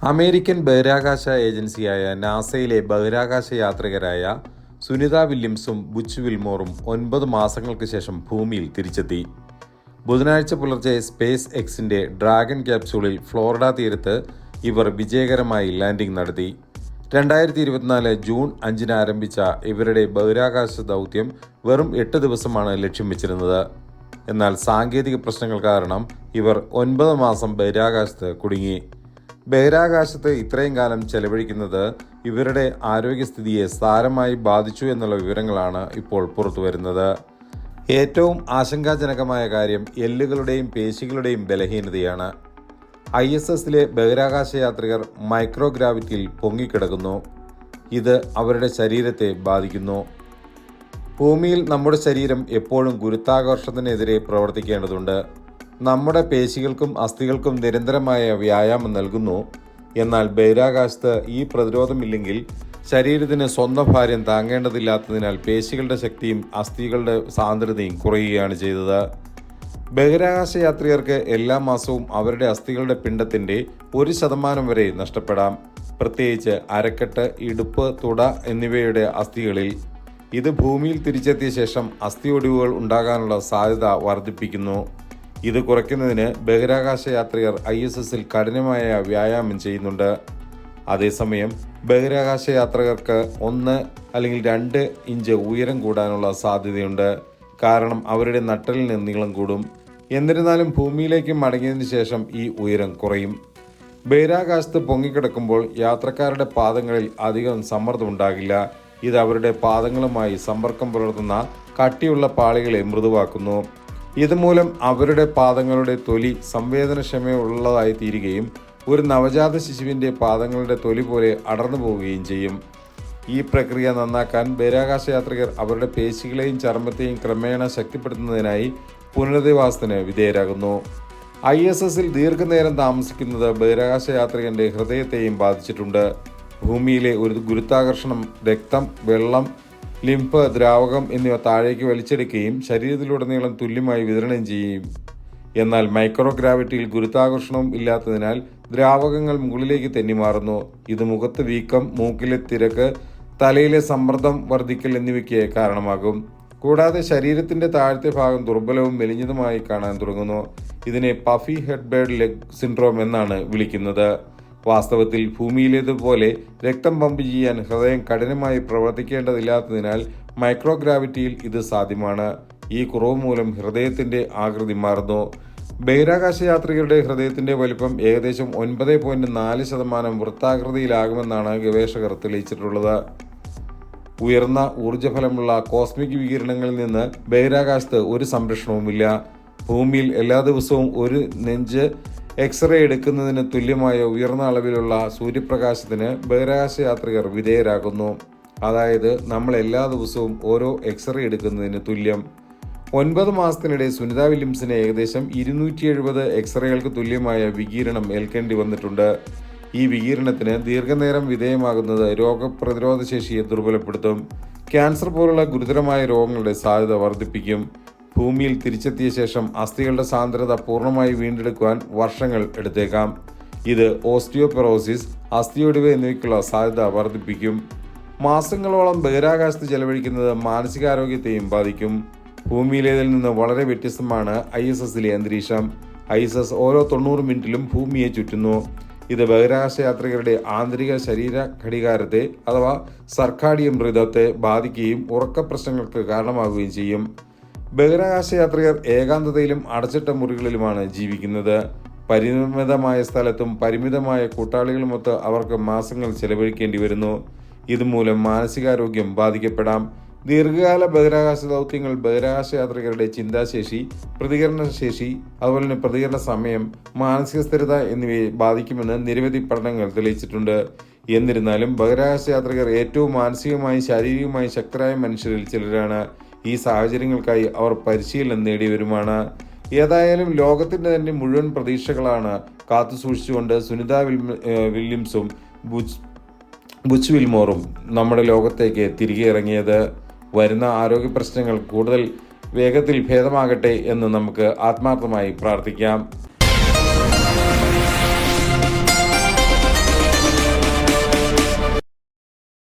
American ബഹിരാകാശ ഏജൻസിയായ നാസയിലെ ബഹിരാകാശ യാത്രികരായ സുനിത വില്യംസും ബുച്ച് വിൽമോറും 9 മാസങ്ങൾക്ക് ശേഷം ഭൂമിയിൽ തിരിച്ചെത്തി. ബുധനാഴ്ച പുലർച്ചെ സ്പേസ് എക്സിന്റെ ഡ്രാഗൺ ക്യാപ്സ്യൂളിൽ ഫ്ലോറിഡ തീരത്ത് ഇവർ വിജയകരമായി ലാൻഡിംഗ് നടത്തി. 2024 ജൂൺ 5 ആരംഭിച്ച ഇവരുടെ ബഹിരാകാശ ദൗത്യം വെറും 8 ദിവസമാണ് ലക്ഷ്യം വെച്ചിരുന്നത്. എന്നാൽ സാങ്കേതിക പ്രശ്നങ്ങൾ കാരണം ഇവർ 9 മാസം ബഹിരാകാശത്ത് കുടുങ്ങി. ബഹിരാകാശത്ത് ഇത്രയും കാലം ചെലവഴിക്കുന്നത് ഇവരുടെ ആരോഗ്യസ്ഥിതിയെ സാരമായി ബാധിച്ചു എന്നുള്ള വിവരങ്ങളാണ് ഇപ്പോൾ പുറത്തുവരുന്നത്. ഏറ്റവും ആശങ്കാജനകമായ കാര്യം എല്ലുകളുടെയും പേശികളുടെയും ബലഹീനതയാണ്. ISSലെ ബഹിരാകാശ യാത്രികർ മൈക്രോഗ്രാവിറ്റിയിൽ പൊങ്ങിക്കിടക്കുന്നു. ഇത് അവരുടെ ശരീരത്തെ ബാധിക്കുന്നു. ഭൂമിയിൽ നമ്മുടെ ശരീരം എപ്പോഴും ഗുരുത്വാകർഷണത്തിനെതിരെ പ്രവർത്തിക്കേണ്ടതുണ്ട്. നമ്മുടെ പേശികൾക്കും അസ്ഥികൾക്കും നിരന്തരമായ വ്യായാമം നൽകുന്നു. എന്നാൽ ബഹിരാകാശത്ത് ഈ പ്രതിരോധമില്ലെങ്കിൽ ശരീരത്തിന് സ്വന്തം ഭാരം താങ്ങേണ്ടതില്ലാത്തതിനാൽ പേശികളുടെ ശക്തിയും അസ്ഥികളുടെ സാന്ദ്രതയും കുറയുകയാണ് ചെയ്തത്. ബഹിരാകാശ യാത്രികർക്ക് എല്ലാ മാസവും അവരുടെ അസ്ഥികളുടെ പിണ്ഡത്തിന്റെ 1% വരെ നഷ്ടപ്പെടാം, പ്രത്യേകിച്ച് അരക്കെട്ട്, ഇടുപ്പ്, തുട എന്നിവയുടെ അസ്ഥികളിൽ. ഇത് ഭൂമിയിൽ തിരിച്ചെത്തിയ ശേഷം അസ്ഥിയൊടിവുകൾ ഉണ്ടാകാനുള്ള സാധ്യത വർദ്ധിപ്പിക്കുന്നു. ഇത് കുറയ്ക്കുന്നതിന് ബഹിരാകാശ യാത്രികർ ISSൽ കഠിനമായ വ്യായാമം ചെയ്യുന്നുണ്ട്. അതേസമയം ബഹിരാകാശ യാത്രികർക്ക് 1 അല്ലെങ്കിൽ 2 ഇഞ്ച് ഉയരം കൂടാനുള്ള സാധ്യതയുണ്ട്. കാരണം അവരുടെ നട്ടെല്ലിന് നീളം കൂടും. എന്നിരുന്നാലും ഭൂമിയിലേക്ക് മടങ്ങിയതിനു ശേഷം ഈ ഉയരം കുറയും. ബഹിരാകാശത്ത് പൊങ്ങിക്കിടക്കുമ്പോൾ യാത്രക്കാരുടെ പാദങ്ങളിൽ അധികം സമ്മർദ്ദമുണ്ടാകില്ല. ഇത് അവരുടെ പാദങ്ങളുമായി സമ്പർക്കം പുലർത്തുന്ന കട്ടിയുള്ള പാളികളെ മൃദുവാക്കുന്നു. ഇതുമൂലം അവരുടെ പാദങ്ങളുടെ തൊലി സംവേദനക്ഷമയുള്ളതായി തീരുകയും ഒരു നവജാത ശിശുവിൻ്റെ പാദങ്ങളുടെ തൊലി പോലെ അടർന്നു പോവുകയും ചെയ്യും. ഈ പ്രക്രിയ നന്നാക്കാൻ ബഹിരാകാശ യാത്രികർ അവരുടെ പേശികളെയും ചർമ്മത്തെയും ക്രമേണ ശക്തിപ്പെടുത്തുന്നതിനായി പുനരധിവാസത്തിന് വിധേയരാകുന്നു. ISSൽ ദീർഘനേരം താമസിക്കുന്നത് ബഹിരാകാശ യാത്രികന്റെ ഹൃദയത്തെയും ബാധിച്ചിട്ടുണ്ട്. ഭൂമിയിലെ ഒരു ഗുരുത്വാകർഷണം രക്തം, വെള്ളം, ലിംഫ്, ദ്രാവകം എന്നിവ താഴേക്ക് വലിച്ചെടുക്കുകയും ശരീരത്തിലുടനീളം തുല്യമായി വിതരണം ചെയ്യും. എന്നാൽ മൈക്രോഗ്രാവിറ്റിയിൽ ഗുരുത്വാകർഷണവും ഇല്ലാത്തതിനാൽ ദ്രാവകങ്ങൾ മുകളിലേക്ക് തെന്നിമാറുന്നു. ഇത് മുഖത്ത് വീക്കം, മൂക്കിലെ തിരക്ക്, തലയിലെ സമ്മർദ്ദം വർദ്ധിക്കൽ എന്നിവയ്ക്ക് കാരണമാകും. കൂടാതെ ശരീരത്തിന്റെ താഴത്തെ ഭാഗം ദുർബലവും മെലിഞ്ഞതുമായി കാണാൻ തുടങ്ങുന്നു. ഇതിനെ puffy head bird leg syndrome എന്നാണ് വിളിക്കുന്നത്. വാസ്തവത്തിൽ ഭൂമിയിലേതുപോലെ രക്തം പമ്പ് ചെയ്യാൻ ഹൃദയം കഠിനമായി പ്രവർത്തിക്കേണ്ടതില്ലാത്തതിനാൽ മൈക്രോഗ്രാവിറ്റിയിൽ ഇത് സാധ്യമാണ്. ഈ കുറവ് മൂലം ഹൃദയത്തിന്റെ ആകൃതി മാറുന്നു. ബഹിരാകാശ യാത്രികരുടെ ഹൃദയത്തിന്റെ വലിപ്പം ഏകദേശം 9.4% വൃത്താകൃതിയിലാകുമെന്നാണ് ഗവേഷകർ തെളിയിച്ചിട്ടുള്ളത്. ഉയർന്ന ഊർജ്ജഫലമുള്ള കോസ്മിക് വികിരണങ്ങളിൽ നിന്ന് ബഹിരാകാശത്ത് ഒരു സംരക്ഷണവുമില്ല. ഭൂമിയിൽ എല്ലാ ദിവസവും ഒരു നെഞ്ച് എക്സ്റേ എടുക്കുന്നതിന് തുല്യമായ ഉയർന്ന അളവിലുള്ള സൂര്യപ്രകാശത്തിന് ബഹിരാകാശ യാത്രികർ വിധേയരാകുന്നു. അതായത് നമ്മൾ എല്ലാ ദിവസവും ഓരോ എക്സ്റേ എടുക്കുന്നതിന് തുല്യം. 9 മാസത്തിനിടെ സുനിത വില്യംസിന് ഏകദേശം 270 എക്സ്റേകൾക്ക് തുല്യമായ വികിരണം ഏൽക്കേണ്ടി വന്നിട്ടുണ്ട്. ഈ വികിരണത്തിന് ദീർഘനേരം വിധേയമാകുന്നത് രോഗപ്രതിരോധ ശേഷിയെ ദുർബലപ്പെടുത്തും. ക്യാൻസർ പോലുള്ള ഗുരുതരമായ രോഗങ്ങളുടെ സാധ്യത വർദ്ധിപ്പിക്കും. ഭൂമിയിൽ തിരിച്ചെത്തിയ ശേഷം അസ്ഥികളുടെ സാന്ദ്രത പൂർണ്ണമായി വീണ്ടെടുക്കുവാൻ വർഷങ്ങൾ എടുത്തേക്കാം. ഇത് ഓസ്റ്റിയോപൊറോസിസ്, അസ്ഥിയൊടിവ് എന്നിവയ്ക്കുള്ള സാധ്യത വർദ്ധിപ്പിക്കും. മാസങ്ങളോളം ബഹിരാകാശത്ത് ചെലവഴിക്കുന്നത് മാനസികാരോഗ്യത്തെയും ബാധിക്കും. ഭൂമിയിലേതിൽ നിന്ന് വളരെ വ്യത്യസ്തമാണ് ISSലെ അന്തരീക്ഷം. ISS ഓരോ 90 മിനിറ്റിലും ഭൂമിയെ ചുറ്റുന്നു. ഇത് ബഹിരാകാശ യാത്രികരുടെ ആന്തരിക ശരീര ഘടികാരത്തെ അഥവാ സർക്കാഡിയൻ റിതത്തെ ബാധിക്കുകയും ഉറക്ക പ്രശ്നങ്ങൾക്ക് കാരണമാകുകയും ചെയ്യും. ബഹിരാകാശ യാത്രികർ ഏകാന്തതയിലും അടച്ചിട്ട മുറികളിലുമാണ് ജീവിക്കുന്നത്. പരിമിതമായ സ്ഥലത്തും പരിമിതമായ കൂട്ടാളികളുമൊത്ത് അവർക്ക് മാസങ്ങൾ ചെലവഴിക്കേണ്ടി വരുന്നു. ഇതുമൂലം മാനസികാരോഗ്യം ബാധിക്കപ്പെടാം. ദീർഘകാല ബഹിരാകാശ ദൗത്യങ്ങൾ ബഹിരാകാശ യാത്രികരുടെ ചിന്താശേഷി, പ്രതികരണശേഷി, അതുപോലെ തന്നെ പ്രതികരണ സമയം, മാനസിക സ്ഥിരത എന്നിവയെ ബാധിക്കുമെന്ന് നിരവധി പഠനങ്ങൾ തെളിയിച്ചിട്ടുണ്ട്. എന്നിരുന്നാലും ബഹിരാകാശ യാത്രികർ ഏറ്റവും മാനസികമായും ശാരീരികമായും ശക്തരായ മനുഷ്യരിൽ ചിലരാണ്. ഈ സാഹചര്യങ്ങൾക്കായി അവർ പരിശീലനം നേടിയവരുമാണ്. ഏതായാലും ലോകത്തിന്റെ തന്നെ മുഴുവൻ പ്രതീക്ഷകളാണ് കാത്തുസൂക്ഷിച്ചുകൊണ്ട് സുനിത വില്യംസും ബുച്ച് വിൽമോറും നമ്മുടെ ലോകത്തേക്ക് തിരികെ ഇറങ്ങിയത്. വരുന്ന ആരോഗ്യ പ്രശ്നങ്ങൾ കൂടുതൽ വേഗത്തിൽ ഭേദമാകട്ടെ എന്ന് നമുക്ക് ആത്മാർത്ഥമായി പ്രാർത്ഥിക്കാം.